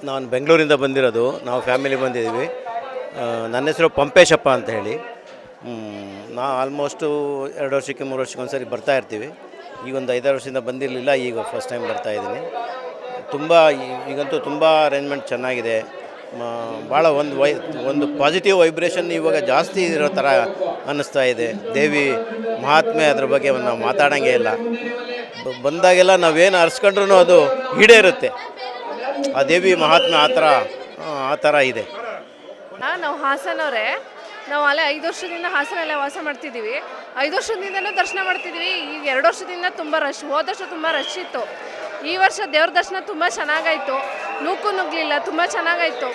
ನಾನು ಬೆಂಗಳೂರಿಂದ ಬಂದಿರೋದು. ನಾವು ಫ್ಯಾಮಿಲಿ ಬಂದಿದ್ದೀವಿ. ನನ್ನ ಹೆಸರು ಪಂಪೇಶಪ್ಪ ಅಂತ ಹೇಳಿ. ನಾ ಆಲ್ಮೋಸ್ಟು 2 ವರ್ಷಕ್ಕೆ 3 ವರ್ಷಕ್ಕೆ ಒಂದು ಸರಿ ಬರ್ತಾ ಇರ್ತೀವಿ. ಈಗ ಒಂದು 5-6 ವರ್ಷದಿಂದ ಬಂದಿರಲಿಲ್ಲ, ಈಗ ಫಸ್ಟ್ ಟೈಮ್ ಬರ್ತಾಯಿದ್ದೀನಿ. ತುಂಬ ಈಗಂತೂ ತುಂಬ ಅರೇಂಜ್ಮೆಂಟ್ ಚೆನ್ನಾಗಿದೆ. ಭಾಳ ಒಂದು ಪಾಸಿಟಿವ್ ವೈಬ್ರೇಷನ್ ಇವಾಗ ಜಾಸ್ತಿ ಇರೋ ಥರ ಅನ್ನಿಸ್ತಾ ಇದೆ. ದೇವಿ ಮಹಾತ್ಮೆ ಅದ್ರ ಬಗ್ಗೆ ನಾವು ಮಾತಾಡೋಂಗೆ ಇಲ್ಲ. ಬಂದಾಗೆಲ್ಲ ನಾವೇನು ಅರ್ಸ್ಕೊಂಡ್ರೂ ಅದು ಈಡೇರುತ್ತೆ. ಆ ದೇವಿ ಮಹಾತ್ಮೆ ಆ ಥರ ಇದೆ. ನಾವು ಹಾಸನವರೇ. ನಾವು ಅಲ್ಲೇ 5 ವರ್ಷದಿಂದ ಹಾಸನಲ್ಲೇ ವಾಸ ಮಾಡ್ತಿದ್ದೀವಿ. 5 ವರ್ಷದಿಂದನೂ ದರ್ಶನ ಮಾಡ್ತಿದ್ವಿ. ಈಗ 2 ವರ್ಷದಿಂದ ತುಂಬ ರಶ್. ಹೋದ ವರ್ಷ ತುಂಬ ರಶ್ ಇತ್ತು. ಈ ವರ್ಷ ದೇವ್ರ ದರ್ಶನ ತುಂಬ ಚೆನ್ನಾಗಾಯಿತು. ನುಗ್ಗಲಿಲ್ಲ, ತುಂಬ ಚೆನ್ನಾಗಾಯಿತು.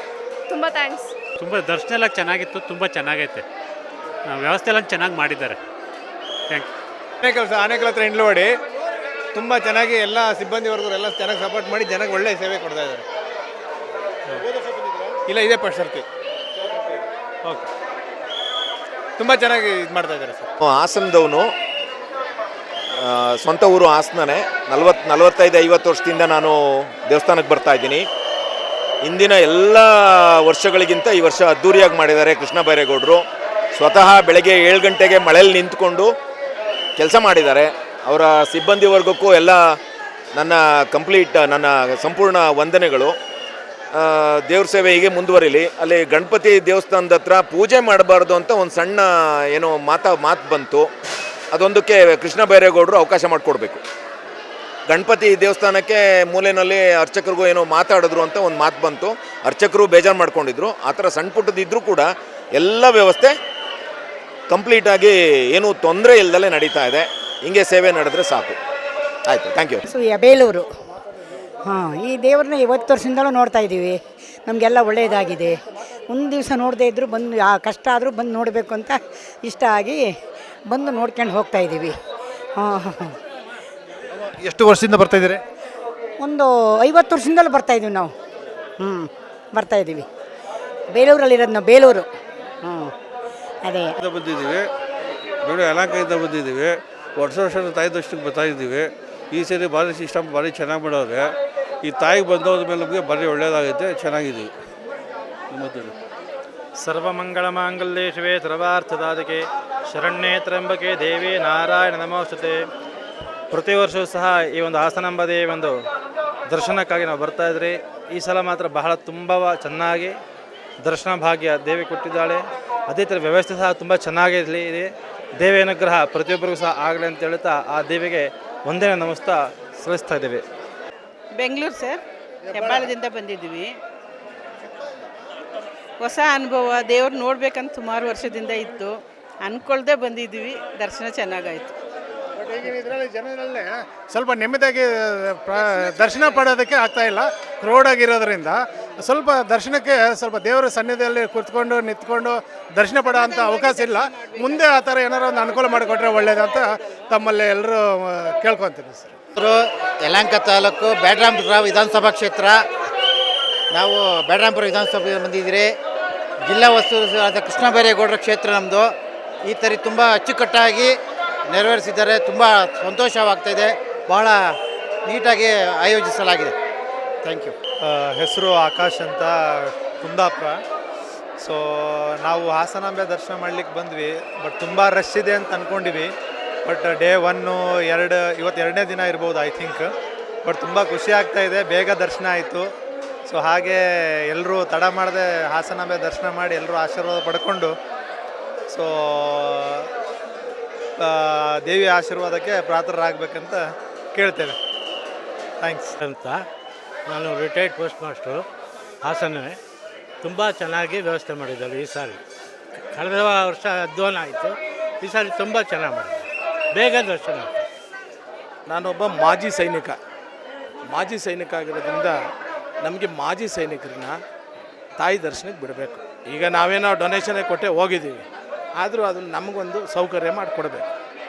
ತುಂಬ ಥ್ಯಾಂಕ್ಸ್. ತುಂಬ ದರ್ಶನ ಎಲ್ಲ ಚೆನ್ನಾಗಿತ್ತು, ತುಂಬ ಚೆನ್ನಾಗೈತೆ. ವ್ಯವಸ್ಥೆ ಎಲ್ಲ ಚೆನ್ನಾಗಿ ಮಾಡಿದ್ದಾರೆ. ಥ್ಯಾಂಕ್ಸ್. ಆನೇಕಲ್ ಹತ್ರ ಇಂಡ್ಲವಾಡಿ ತುಂಬ ಚೆನ್ನಾಗಿ ಎಲ್ಲ ಸಿಬ್ಬಂದಿ ವರ್ಗರು ಎಲ್ಲ ಚೆನ್ನಾಗಿ ಸಪೋರ್ಟ್ ಮಾಡಿ ಜನಕ್ಕೆ ಒಳ್ಳೆಯ ಸೇವೆ ಕೊಡ್ತಾ ಇದ್ದಾರೆ. ಇಲ್ಲ, ಇದೇ ಫಸ್ಟ್ ಸರ್ತಿ. ಓಕೆ, ತುಂಬ ಚೆನ್ನಾಗಿ ಇದು ಮಾಡ್ತಾ ಇದ್ದಾರೆ ಸರ್. ಹಾಸನದವನು, ಸ್ವಂತ ಊರು ಹಾಸನನೇ. 45-50 ವರ್ಷದಿಂದ ನಾನು ದೇವಸ್ಥಾನಕ್ಕೆ ಬರ್ತಾ ಇದ್ದೀನಿ. ಇಂದಿನ ಎಲ್ಲ ವರ್ಷಗಳಿಗಿಂತ ಈ ವರ್ಷ ಅದ್ಧೂರಿಯಾಗಿ ಮಾಡಿದ್ದಾರೆ ಕೃಷ್ಣ ಬೈರೇಗೌಡರು. ಸ್ವತಃ ಬೆಳಗ್ಗೆ 7 ಗಂಟೆಗೆ ಮಳೆಯಲ್ಲಿ ನಿಂತ್ಕೊಂಡು ಕೆಲಸ ಮಾಡಿದ್ದಾರೆ. ಅವರ ಸಿಬ್ಬಂದಿ ವರ್ಗಕ್ಕೂ ಎಲ್ಲ ನನ್ನ ಸಂಪೂರ್ಣ ವಂದನೆಗಳು. ದೇವ್ರ ಸೇವೆ ಹೀಗೆ ಮುಂದುವರಿಲಿ. ಅಲ್ಲಿ ಗಣಪತಿ ದೇವಸ್ಥಾನದ ಹತ್ರ ಪೂಜೆ ಮಾಡಬಾರ್ದು ಅಂತ ಒಂದು ಸಣ್ಣ ಮಾತು ಬಂತು. ಅದೊಂದಕ್ಕೆ ಕೃಷ್ಣ ಬೈರೇಗೌಡರು ಅವಕಾಶ ಮಾಡಿಕೊಡ್ಬೇಕು. ಗಣಪತಿ ದೇವಸ್ಥಾನಕ್ಕೆ ಮೂಲೆಯಲ್ಲಿ ಅರ್ಚಕರಿಗೂ ಏನೋ ಮಾತಾಡಿದ್ರು ಅಂತ ಒಂದು ಮಾತು ಬಂತು. ಅರ್ಚಕರು ಬೇಜಾರು ಮಾಡ್ಕೊಂಡಿದ್ರು. ಆ ಥರ ಸಣ್ಣ ಪುಟ್ಟದಿದ್ದರೂ ಕೂಡ ಎಲ್ಲ ವ್ಯವಸ್ಥೆ ಕಂಪ್ಲೀಟಾಗಿ ಏನೂ ತೊಂದರೆ ಇಲ್ಲದಲ್ಲೇ ನಡೀತಾ ಇದೆ. ಹಿಂಗೆ ಸೇವೆ ನಡೆದ್ರೆ ಸಾಕು. ಆಯಿತು, ಥ್ಯಾಂಕ್ ಯು. ಬೇಲೂರು. ಈ ದೇವ್ರನ್ನ 50 ವರ್ಷದಿಂದಲೂ ನೋಡ್ತಾ ಇದ್ದೀವಿ. ನಮಗೆಲ್ಲ ಒಳ್ಳೆಯದಾಗಿದೆ. ಒಂದು ದಿವಸ ನೋಡದೇ ಇದ್ದರೂ ಬಂದು ಕಷ್ಟ ಆದರೂ ಬಂದು ನೋಡಬೇಕು ಅಂತ ಇಷ್ಟ ಆಗಿ ಬಂದು ನೋಡ್ಕೊಂಡು ಹೋಗ್ತಾ ಇದ್ದೀವಿ. ಎಷ್ಟು ವರ್ಷದಿಂದ ಬರ್ತಾಯಿದ್ದೀರಿ? ಒಂದು 50 ವರ್ಷದಿಂದಲೂ ಬರ್ತಾಯಿದ್ದೀವಿ ನಾವು. ಬರ್ತಾಯಿದ್ದೀವಿ. ಬೇಲೂರಲ್ಲಿರೋದು ನಾವು, ಬೇಲೂರು. ಅದೇ ಬಂದಿದ್ದೀವಿ. ಬೇಲೂರು ಯಲಹಂಕದಿಂದ ಬಂದಿದ್ದೀವಿ. ವರ್ಷ ತಾಯಿ ದರ್ಶನಕ್ಕೆ ಬರ್ತಾಯಿದ್ದೀವಿ. ಈ ಸರಿ ಭಾರಿ ಸಿಸ್ಟಮ್ ಭಾರಿ ಚೆನ್ನಾಗಿ ಮಾಡೋರೆ. ಈ ತಾಯಿಗೆ ಬಂದೋದ ಮೇಲೆ ನಮಗೆ ಭಾರಿ ಒಳ್ಳೆಯದಾಗೈತೆ, ಚೆನ್ನಾಗಿದ್ದೀವಿ. ಸರ್ವಮಂಗಳ ಮಾಂಗಲ್ಯೇ ಶಿವೆ ಸರ್ವಾರ್ಥಸಾಧಕೆ ಶರಣ್ಯೇ ತ್ರ್ಯಂಬಕೆ ದೇವಿ ನಾರಾಯಣ ನಮೋಸ್ತುತೆ. ಪ್ರತಿ ವರ್ಷವೂ ಸಹ ಈ ಒಂದು ಹಾಸನಾಂಬದೇ ಒಂದು ದರ್ಶನಕ್ಕಾಗಿ ನಾವು ಬರ್ತಾಯಿದ್ರಿ. ಈ ಸಲ ಮಾತ್ರ ಬಹಳ ತುಂಬ ಚೆನ್ನಾಗಿ ದರ್ಶನ ಭಾಗ್ಯ ದೇವಿ ಕೊಟ್ಟಿದ್ದಾಳೆ. ಅದೇ ಥರ ವ್ಯವಸ್ಥೆ ಸಹ ತುಂಬ ಚೆನ್ನಾಗಿರಲಿ ಇದೆ. ದೇವಿ ಅನುಗ್ರಹ ಪ್ರತಿಯೊಬ್ಬರಿಗೂ ಸಹ ಆಗಲಿ ಅಂತ ಹೇಳ್ತಾ ಆ ದೇವಿಗೆ ಒಂದೇ ನಮಸ್ತಾ ಸಲ್ಲಿಸ್ತಾ ಇದ್ದೇವೆ. ಬೆಂಗಳೂರು ಸರ್, ಹೆಬ್ಬಾಳದಿಂದ ಬಂದಿದ್ದೀವಿ. ಹೊಸ ಅನುಭವ, ದೇವ್ರು ನೋಡ್ಬೇಕಂತ ಸುಮಾರು ವರ್ಷದಿಂದ ಇತ್ತು. ಅಂದ್ಕೊಳ್ದೆ ಬಂದಿದ್ದೀವಿ. ದರ್ಶನ ಚೆನ್ನಾಗಾಯಿತು. ಇದರಲ್ಲಿ ಜನರಲ್ಲೇ ಸ್ವಲ್ಪ ನೆಮ್ಮದಿಯಾಗಿ ದರ್ಶನ ಪಡೋದಕ್ಕೆ ಆಗ್ತಾಯಿಲ್ಲ. ಕ್ರೌಡಾಗಿರೋದ್ರಿಂದ ಸ್ವಲ್ಪ ದರ್ಶನಕ್ಕೆ ಸ್ವಲ್ಪ ದೇವರ ಸನ್ನಿಧಿಯಲ್ಲಿ ಕುತ್ಕೊಂಡು ನಿಂತ್ಕೊಂಡು ದರ್ಶನ ಪಡೋ ಅಂಥ ಅವಕಾಶ ಇಲ್ಲ. ಮುಂದೆ ಆ ಥರ ಏನಾರು ಒಂದು ಅನುಕೂಲ ಮಾಡಿಕೊಟ್ರೆ ಒಳ್ಳೆಯದಂತ ತಮ್ಮಲ್ಲಿ ಎಲ್ಲರೂ ಕೇಳ್ಕೊತೀನಿ ಸರ್. ಯಲಹಂಕ ತಾಲೂಕು ಬ್ಯಾಟರಾಂಪುರ ವಿಧಾನಸಭಾ ಕ್ಷೇತ್ರ. ನಾವು ಬ್ಯಾಟರಾಂಪುರ ವಿಧಾನಸಭೆ ಬಂದಿದ್ದೀರಿ. ಜಿಲ್ಲಾ ಉಸ್ತುವಾರಿ ಕೃಷ್ಣ ಬೈರೇಗೌಡರ ಕ್ಷೇತ್ರ ನಮ್ಮದು. ಈ ಥರ ತುಂಬ ಅಚ್ಚುಕಟ್ಟಾಗಿ ನೆರವೇರಿಸಿದ್ದಾರೆ. ತುಂಬ ಸಂತೋಷವಾಗ್ತಾಯಿದೆ. ಭಾಳ ನೀಟಾಗಿ ಆಯೋಜಿಸಲಾಗಿದೆ. Thank you. ಹೆಸರು ಆಕಾಶ್ ಅಂತ, ಕುಂದಾಪುರ. ಸೊ ನಾವು ಹಾಸನಾಂಬೆ ದರ್ಶನ ಮಾಡಲಿಕ್ಕೆ ಬಂದ್ವಿ. ಬಟ್ ತುಂಬ ರಶ್ ಇದೆ ಅಂತ ಅಂದ್ಕೊಂಡಿವಿ. ಬಟ್ ಡೇ 1, 2 ಇವತ್ತು 2ನೇ ದಿನ ಇರ್ಬೋದು ಐ ಥಿಂಕ್. ಬಟ್ ತುಂಬ ಖುಷಿ ಆಗ್ತಾಯಿದೆ. ಬೇಗ ದರ್ಶನ ಆಯಿತು. ಸೊ ಹಾಗೆ ಎಲ್ಲರೂ ತಡ ಮಾಡದೆ ಹಾಸನಾಂಬೆ ದರ್ಶನ ಮಾಡಿ ಎಲ್ಲರೂ ಆಶೀರ್ವಾದ ಪಡ್ಕೊಂಡು ಸೊ ದೇವಿ ಆಶೀರ್ವಾದಕ್ಕೆ ಪಾತ್ರರಾಗಬೇಕಂತ ಕೇಳ್ತೇವೆ. ಥ್ಯಾಂಕ್ಸ್ ಅಂತ. ನಾನು ರಿಟೈರ್ಡ್ ಪೋಸ್ಟ್ ಮಾಸ್ಟರು, ಹಾಸನವೇ. ತುಂಬ ಚೆನ್ನಾಗಿ ವ್ಯವಸ್ಥೆ ಮಾಡಿದ್ದಾರೆ ಈ ಸಾರಿ. ಕಳೆದ ವರ್ಷ ಅಧ್ವಾನ ಆಯಿತು. ಈ ಸಾರಿ ತುಂಬ ಚೆನ್ನಾಗಿ ಮಾಡಿದ್ದಾರೆ. ಬೇಗ ದರ್ಶನ. ನಾನೊಬ್ಬ ಮಾಜಿ ಸೈನಿಕ ಆಗಿರೋದ್ರಿಂದ ನಮಗೆ ಮಾಜಿ ಸೈನಿಕರನ್ನ ತಾಯಿ ದರ್ಶನಕ್ಕೆ ಬಿಡಬೇಕು. ಈಗ ನಾವೇನೋ ಡೊನೇಷನ್ನೇ ಕೊಟ್ಟೆ ಹೋಗಿದ್ದೀವಿ. ಆದರೂ ಅದನ್ನು ನಮಗೊಂದು ಸೌಕರ್ಯ ಮಾಡಿಕೊಡ್ಬೇಕು.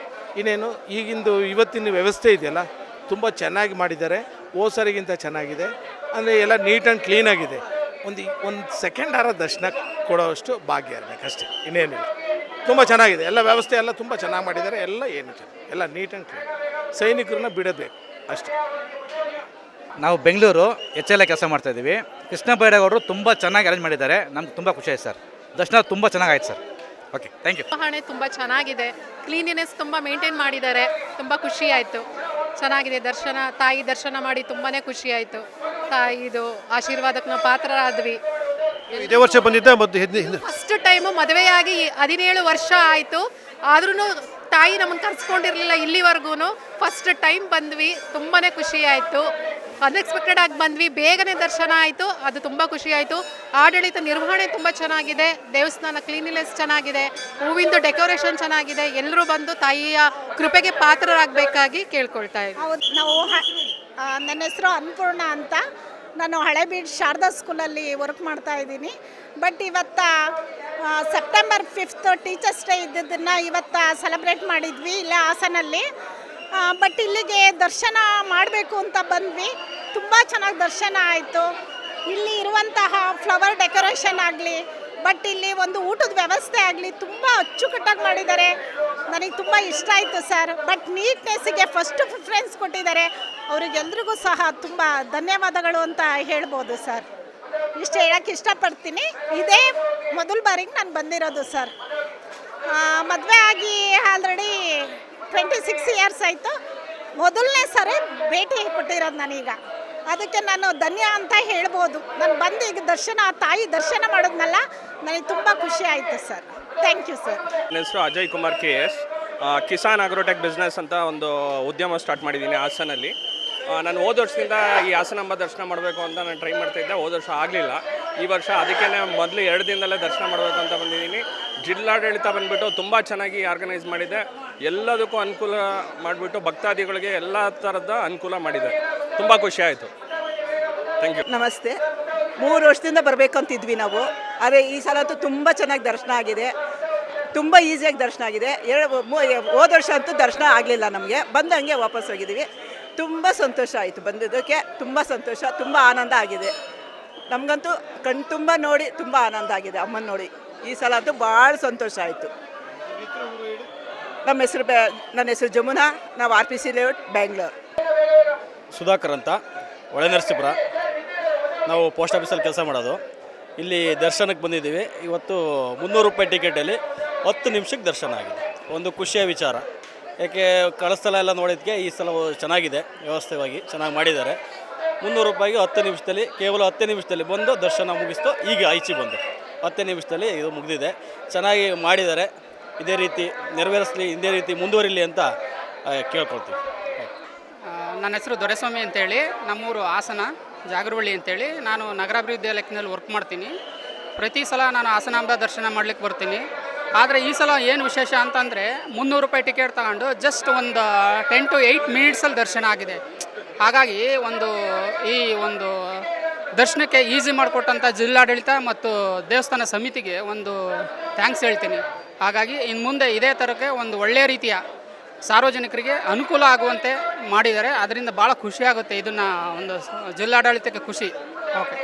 ಇನ್ನೇನು ಇವತ್ತಿನ ವ್ಯವಸ್ಥೆ ಇದೆಯಲ್ಲ, ತುಂಬ ಚೆನ್ನಾಗಿ ಮಾಡಿದ್ದಾರೆ. ಸರಿಗಿಂತ ಚೆನ್ನಾಗಿದೆ. ಅಂದರೆ ಎಲ್ಲ ನೀಟ್ ಆ್ಯಂಡ್ ಕ್ಲೀನಾಗಿದೆ. ಒಂದು ಸೆಕೆಂಡ್ ದರ್ಶನ ಕೊಡೋಷ್ಟು ಭಾಗ್ಯ ಇರಬೇಕಷ್ಟೇ, ಇನ್ನೇನಿಲ್ಲ. ತುಂಬ ಚೆನ್ನಾಗಿದೆ. ಎಲ್ಲ ವ್ಯವಸ್ಥೆ ಎಲ್ಲ ತುಂಬ ಚೆನ್ನಾಗಿ ಮಾಡಿದ್ದಾರೆ. ಎಲ್ಲ ಏನು ಚೆನ್ನಾಗಿ, ಎಲ್ಲ ನೀಟ್ ಆ್ಯಂಡ್ ಕ್ಲೀನ್. ಸೈನಿಕರನ್ನ ಬಿಡಬೇಕು ಅಷ್ಟೇ. ನಾವು ಬೆಂಗಳೂರು HL ಕೆಲಸ ಮಾಡ್ತಾಯಿದ್ದೀವಿ. ಕೃಷ್ಣ ಬೈರೇಗೌಡರು ತುಂಬ ಚೆನ್ನಾಗಿ ಅರೇಂಜ್ ಮಾಡಿದ್ದಾರೆ. ನಮ್ಗೆ ತುಂಬ ಖುಷಿ ಆಯ್ತು ಸರ್. ದರ್ಶನ ತುಂಬ ಚೆನ್ನಾಗಾಯ್ತು ಸರ್. Okay, thank you. ನಿರ್ವಹಣೆ ತುಂಬ ಚೆನ್ನಾಗಿದೆ, ಕ್ಲೀನಿನೆಸ್ ತುಂಬ ಮೇಂಟೈನ್ ಮಾಡಿದ್ದಾರೆ, ತುಂಬ ಖುಷಿ ಆಯಿತು. ಚೆನ್ನಾಗಿದೆ ದರ್ಶನ, ತಾಯಿ ದರ್ಶನ ಮಾಡಿ ತುಂಬಾ ಖುಷಿ ಆಯಿತು. ತಾಯಿದು ಆಶೀರ್ವಾದಕ್ಕೆ ನಾವು ಪಾತ್ರರಾದ್ವಿ. ಇದೇ ವರ್ಷ ಬಂದಿದ್ದ ಮತ್ತು ಫಸ್ಟ್ ಟೈಮು ಮದುವೆಯಾಗಿ 17 ವರ್ಷ ಆಯಿತು, ಆದ್ರೂ ತಾಯಿ ನಮ್ಮನ್ನು ಕರ್ಸ್ಕೊಂಡಿರಲಿಲ್ಲ ಇಲ್ಲಿವರೆಗೂ. ಫಸ್ಟ್ ಟೈಮ್ ಬಂದ್ವಿ, ತುಂಬಾ ಖುಷಿ ಆಯಿತು. ಅನ್ಎಕ್ಸ್ಪೆಕ್ಟೆಡ್ ಆಗಿ ಬಂದ್ವಿ, ಬೇಗನೆ ದರ್ಶನ ಆಯಿತು, ಅದು ತುಂಬ ಖುಷಿ ಆಯಿತು. ಆಡಳಿತ ನಿರ್ವಹಣೆ ತುಂಬ ಚೆನ್ನಾಗಿದೆ, ದೇವಸ್ಥಾನ ಕ್ಲೀನಿನೆಸ್ ಚೆನ್ನಾಗಿದೆ, ಹೂವಿಂದು ಡೆಕೋರೇಷನ್ ಚೆನ್ನಾಗಿದೆ. ಎಲ್ಲರೂ ಬಂದು ತಾಯಿಯ ಕೃಪೆಗೆ ಪಾತ್ರರಾಗಬೇಕಾಗಿ ಕೇಳ್ಕೊಳ್ತಾ ಇದ್ದೀವಿ. ಹೌದು, ನಾವು ನನ್ನ ಹೆಸರು ಅನ್ನಪೂರ್ಣ ಅಂತ. ನಾನು ಹಳೇಬೀಡು ಶಾರದಾ ಸ್ಕೂಲಲ್ಲಿ ವರ್ಕ್ ಮಾಡ್ತಾ ಇದ್ದೀನಿ. ಬಟ್ ಇವತ್ತು ಸೆಪ್ಟೆಂಬರ್ 5th ಟೀಚರ್ಸ್ ಡೇ ಇದ್ದದನ್ನು ಇವತ್ತು ಸೆಲೆಬ್ರೇಟ್ ಮಾಡಿದ್ವಿ ಇಲ್ಲೇ ಹಾಸನಲ್ಲಿ. ಬಟ್ ಇಲ್ಲಿಗೆ ದರ್ಶನ ಮಾಡಬೇಕು ಅಂತ ಬಂದ್ವಿ. ತುಂಬ ಚೆನ್ನಾಗಿ ದರ್ಶನ ಆಯಿತು. ಇಲ್ಲಿ ಇರುವಂತಹ ಫ್ಲವರ್ ಡೆಕೋರೇಷನ್ ಆಗಲಿ, ಬಟ್ ಇಲ್ಲಿ ಒಂದು ಊಟದ ವ್ಯವಸ್ಥೆ ಆಗಲಿ ತುಂಬ ಅಚ್ಚುಕಟ್ಟಾಗಿ ಮಾಡಿದ್ದಾರೆ. ನನಗೆ ತುಂಬ ಇಷ್ಟ ಆಯಿತು ಸರ್. ಬಟ್ ನೀಟ್ನೆಸ್ಸಿಗೆ ಫಸ್ಟ್ ಪ್ರಿಫರೆನ್ಸ್ ಕೊಟ್ಟಿದ್ದಾರೆ. ಅವರಿಗೆಲ್ರಿಗೂ ಸಹ ತುಂಬ ಧನ್ಯವಾದಗಳು ಅಂತ ಹೇಳ್ಬೋದು ಸರ್. ಇಷ್ಟು ಹೇಳೋಕ್ಕೆ ಇಷ್ಟಪಡ್ತೀನಿ. ಇದೇ ಮೊದಲ ಬಾರಿಗೆ ನಾನು ಬಂದಿರೋದು ಸರ್. ಮದುವೆ ಆಗಿ ಆಲ್ರೆಡಿ 26 ಇಯರ್ಸ್ ಆಯಿತು. ಮೊದಲನೇ ಸರಿ ಭೇಟಿ ಕೊಟ್ಟಿರೋದು ನಾನೀಗ. ಅದಕ್ಕೆ ನಾನು ಧನ್ಯ ಅಂತ ಹೇಳ್ಬೋದು. ನಾನು ಬಂದು ಈಗ ತಾಯಿ ದರ್ಶನ ಮಾಡೋದ್ನಲ್ಲ, ನನಗೆ ತುಂಬ ಖುಷಿ ಆಯಿತು ಸರ್. Thank you sir. ನನ್ನ ಹೆಸರು Ajay Kumar KS. Kisan agrotech business ಅಂತ ಒಂದು ಉದ್ಯಮ ಸ್ಟಾರ್ಟ್ ಮಾಡಿದ್ದೀನಿ ಹಾಸನಲ್ಲಿ. ನಾನು ಹೋದ ವರ್ಷದಿಂದ ಈ ಹಾಸನಾಂಬ ದರ್ಶನ ಮಾಡಬೇಕು ಅಂತ ನಾನು ಟ್ರೈ ಮಾಡ್ತಾಯಿದ್ದೆ. ಹೋದ ವರ್ಷ ಆಗಲಿಲ್ಲ. ಈ ವರ್ಷ ಅದಕ್ಕೇ ಮೊದಲು 2 ದಿನದಲ್ಲೇ ದರ್ಶನ ಮಾಡಬೇಕು ಅಂತ ಬಂದಿದ್ದೀನಿ. ಜಿಲ್ಲಾಡಳಿತ ಬಂದುಬಿಟ್ಟು ತುಂಬ ಚೆನ್ನಾಗಿ ಆರ್ಗನೈಸ್ ಮಾಡಿದೆ. ಎಲ್ಲದಕ್ಕೂ ಅನುಕೂಲ ಮಾಡಿಬಿಟ್ಟು ಭಕ್ತಾದಿಗಳಿಗೆ ಎಲ್ಲ ಥರದ ಅನುಕೂಲ ಮಾಡಿದೆ. ತುಂಬ ಖುಷಿ ಆಯಿತು. Thank you. ನಮಸ್ತೆ. 3 ವರ್ಷದಿಂದ ಬರಬೇಕಂತಿದ್ವಿ ನಾವು. ಆದರೆ ಈ ಸಲ ಅಂತೂ ತುಂಬ ಚೆನ್ನಾಗಿ ದರ್ಶನ ಆಗಿದೆ, ತುಂಬ ಈಸಿಯಾಗಿ ದರ್ಶನ ಆಗಿದೆ. ಹೋದ ವರ್ಷ ಅಂತೂ ದರ್ಶನ ಆಗಲಿಲ್ಲ ನಮಗೆ. ಬಂದಂಗೆ ವಾಪಸ್ ಹೋಗಿದ್ದೀವಿ. ತುಂಬ ಸಂತೋಷ ಆಯಿತು, ಬಂದಿದ್ದಕ್ಕೆ ತುಂಬ ಸಂತೋಷ, ತುಂಬ ಆನಂದ ಆಗಿದೆ. ನಮಗಂತೂ ಕಣ್ಣು ತುಂಬ ನೋಡಿ ತುಂಬ ಆನಂದ ಆಗಿದೆ ಅಮ್ಮನ ನೋಡಿ. ಈ ಸಲ ಅಂತೂ ಭಾಳ ಸಂತೋಷ ಆಯಿತು. ನನ್ನ ಹೆಸರು ಜಮುನಾ. ನಾವು RPC ಲೇಔಟ್, ಬೆಂಗಳೂರು. ಸುಧಾಕರ್ ಅಂತ, ಹೊಳೆನರಸೀಪುರ. ನಾವು ಪೋಸ್ಟ್ ಆಫೀಸಲ್ಲಿ ಕೆಲಸ ಮಾಡೋದು. ಇಲ್ಲಿ ದರ್ಶನಕ್ಕೆ ಬಂದಿದ್ದೀವಿ. ಇವತ್ತು 300 ರೂಪಾಯಿ ಟಿಕೆಟಲ್ಲಿ 10 ನಿಮಿಷಕ್ಕೆ ದರ್ಶನ ಆಗಿದೆ. ಒಂದು ಖುಷಿಯ ವಿಚಾರ. ಯಾಕೆ ಕಳೆದ ಸಲ ಎಲ್ಲ ನೋಡಿದ್ದಕ್ಕೆ ಈ ಸಲ ಚೆನ್ನಾಗಿದೆ, ವ್ಯವಸ್ಥೆವಾಗಿ ಚೆನ್ನಾಗಿ ಮಾಡಿದ್ದಾರೆ. 300 ರೂಪಾಯಿಗೆ 10 ನಿಮಿಷದಲ್ಲಿ, ಕೇವಲ 10 ನಿಮಿಷದಲ್ಲಿ ಬಂದು ದರ್ಶನ ಮುಗಿಸ್ತು. ಈಗ ಆಯ್ಚಿ ಬಂದು 10 ನಿಮಿಷದಲ್ಲಿ ಇದು ಮುಗಿದಿದೆ. ಚೆನ್ನಾಗಿ ಮಾಡಿದ್ದಾರೆ. ಇದೇ ರೀತಿ ನೆರವೇರಿಸಲಿ, ಇದೇ ರೀತಿ ಮುಂದುವರಿಲಿ ಅಂತ ಕೇಳ್ಕೊಳ್ತೀವಿ. ನನ್ನ ಹೆಸರು ದೊರೆಸ್ವಾಮಿ ಅಂತೇಳಿ, ನಮ್ಮೂರು ಹಾಸನ ಜಾಗರವಳ್ಳಿ ಅಂತೇಳಿ. ನಾನು ನಗರಾಭಿವೃದ್ಧಿ ಇಲಾಖೆಯಲ್ಲಿ ವರ್ಕ್ ಮಾಡ್ತೀನಿ. ಪ್ರತಿ ಸಲ ನಾನು ಹಾಸನಾಂಬ ದರ್ಶನ ಮಾಡ್ಲಿಕ್ಕೆ ಬರ್ತೀನಿ. ಆದರೆ ಈ ಸಲ ಏನು ವಿಶೇಷ ಅಂತಂದರೆ 300 ರೂಪಾಯಿ ಟಿಕೆಟ್ ತಗೊಂಡು ಜಸ್ಟ್ ಒಂದು 10 to 8 ಮಿನಿಟ್ಸಲ್ಲಿ ದರ್ಶನ ಆಗಿದೆ. ಹಾಗಾಗಿ ಈ ಒಂದು ದರ್ಶನಕ್ಕೆ ಈಸಿ ಮಾಡಿಕೊಟ್ಟಂಥ ಜಿಲ್ಲಾಡಳಿತ ಮತ್ತು ದೇವಸ್ಥಾನ ಸಮಿತಿಗೆ ಒಂದು ಥ್ಯಾಂಕ್ಸ್ ಹೇಳ್ತೀನಿ. ಹಾಗಾಗಿ ಇನ್ನು ಮುಂದೆ ಇದೇ ಥರಕ್ಕೆ ಒಂದು ಒಳ್ಳೆಯ ರೀತಿಯ ಸಾರ್ವಜನಿಕರಿಗೆ ಅನುಕೂಲ ಆಗುವಂತೆ ಮಾಡಿದ್ದಾರೆ. ಅದರಿಂದ ಭಾಳ ಖುಷಿಯಾಗುತ್ತೆ. ಇದನ್ನು ಒಂದು ಜಿಲ್ಲಾಡಳಿತಕ್ಕೆ ಖುಷಿ. ಓಕೆ.